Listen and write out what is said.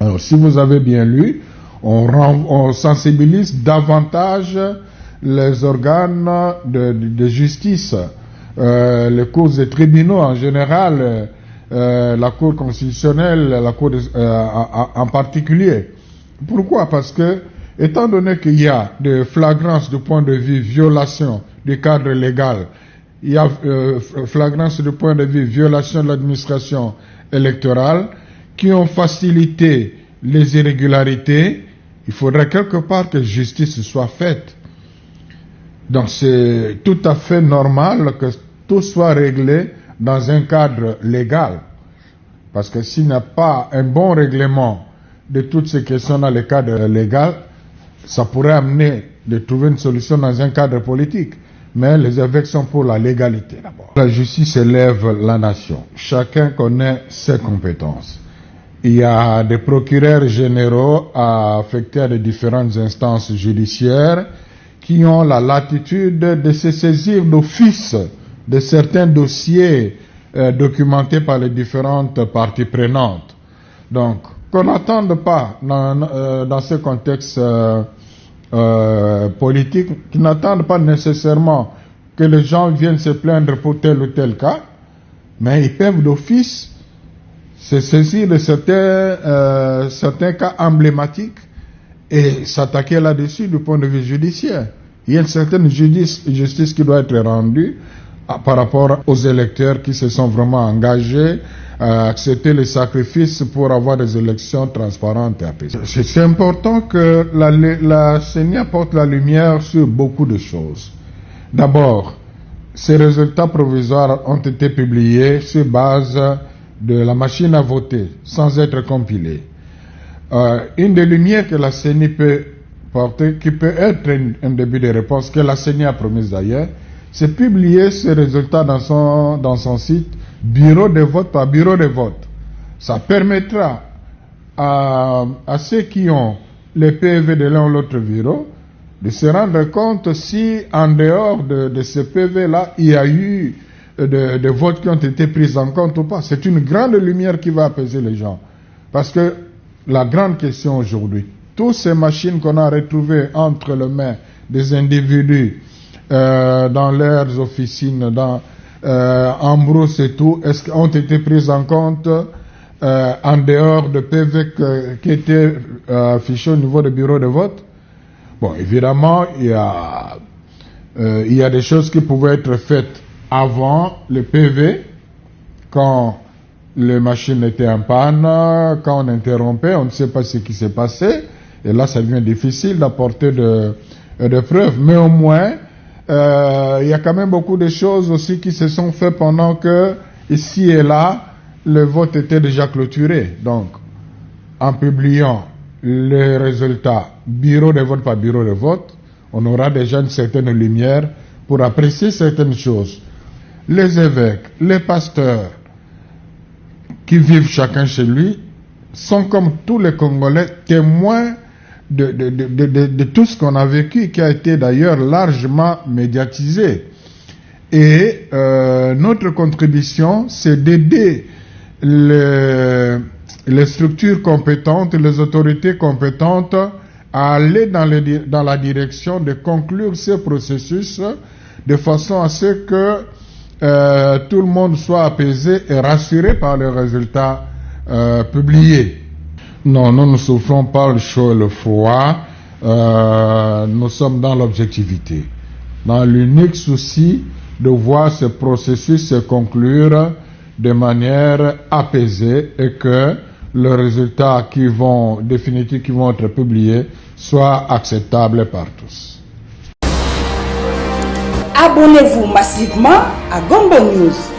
Alors, si vous avez bien lu, on sensibilise davantage les organes de justice, les cours et tribunaux en général, la Cour constitutionnelle, la Cour en particulier. Pourquoi? Parce que, étant donné qu'il y a des flagrances du point de vue violation du cadre légal, il y a flagrance du point de vue violation de l'administration électorale qui ont facilité les irrégularités, il faudrait quelque part que justice soit faite. Donc c'est tout à fait normal que tout soit réglé dans un cadre légal. Parce que s'il n'y a pas un bon règlement de toutes ces questions dans le cadre légal, ça pourrait amener de trouver une solution dans un cadre politique. Mais les évêques sont pour la légalité d'abord. La justice élève la nation. Chacun connaît ses compétences. Il y a des procureurs généraux affectés à des différentes instances judiciaires qui ont la latitude de se saisir d'office de certains dossiers documentés par les différentes parties prenantes. Donc, qu'on n'attende pas dans ce contexte politique, qui n'attendent pas nécessairement que les gens viennent se plaindre pour tel ou tel cas, mais ils peuvent d'office se saisir de certains cas emblématiques et s'attaquer là-dessus du point de vue judiciaire. Il y a une certaine justice qui doit être rendue par rapport aux électeurs qui se sont vraiment engagés à accepter les sacrifices pour avoir des élections transparentes et apaisées. C'est important que la CENI apporte la lumière sur beaucoup de choses. D'abord, ces résultats provisoires ont été publiés sur base de la machine à voter, sans être compilés. Une des lumières que la CENI peut porter, qui peut être un début de réponse, que la CENI a promise d'ailleurs, c'est publier ces résultats dans son site, bureau de vote par bureau de vote. Ça permettra à ceux qui ont les PV de l'un ou l'autre bureau de se rendre compte si, en dehors de ce PV-là, il y a eu des votes qui ont été pris en compte ou pas. C'est une grande lumière qui va apaiser les gens. Parce que la grande question aujourd'hui, toutes ces machines qu'on a retrouvées entre les mains des individus, dans leurs officines, en brousse et tout, est-ce qu'ont été prises en compte en dehors de PV qui étaient affichés au niveau du bureau de vote? Bon, évidemment, il y a des choses qui pouvaient être faites avant le PV, quand les machines étaient en panne, quand on interrompait, on ne sait pas ce qui s'est passé, et là ça devient difficile d'apporter de preuves, mais au moins, il y a quand même beaucoup de choses aussi qui se sont faites pendant que, ici et là, le vote était déjà clôturé. Donc, en publiant les résultats bureau de vote par bureau de vote, on aura déjà une certaine lumière pour apprécier certaines choses. Les évêques, les pasteurs, qui vivent chacun chez lui, sont comme tous les Congolais témoins de tout ce qu'on a vécu, qui a été d'ailleurs largement médiatisé. Et notre contribution, c'est d'aider les structures compétentes, les autorités compétentes à aller dans la direction de conclure ce processus de façon à ce que tout le monde soit apaisé et rassuré par les résultats publiés. Non, nous ne souffrons pas le chaud et le froid, nous sommes dans l'objectivité, dans l'unique souci de voir ce processus se conclure de manière apaisée et que les résultats définitifs qui vont être publiés soient acceptables par tous. Abonnez-vous massivement à Gombo News.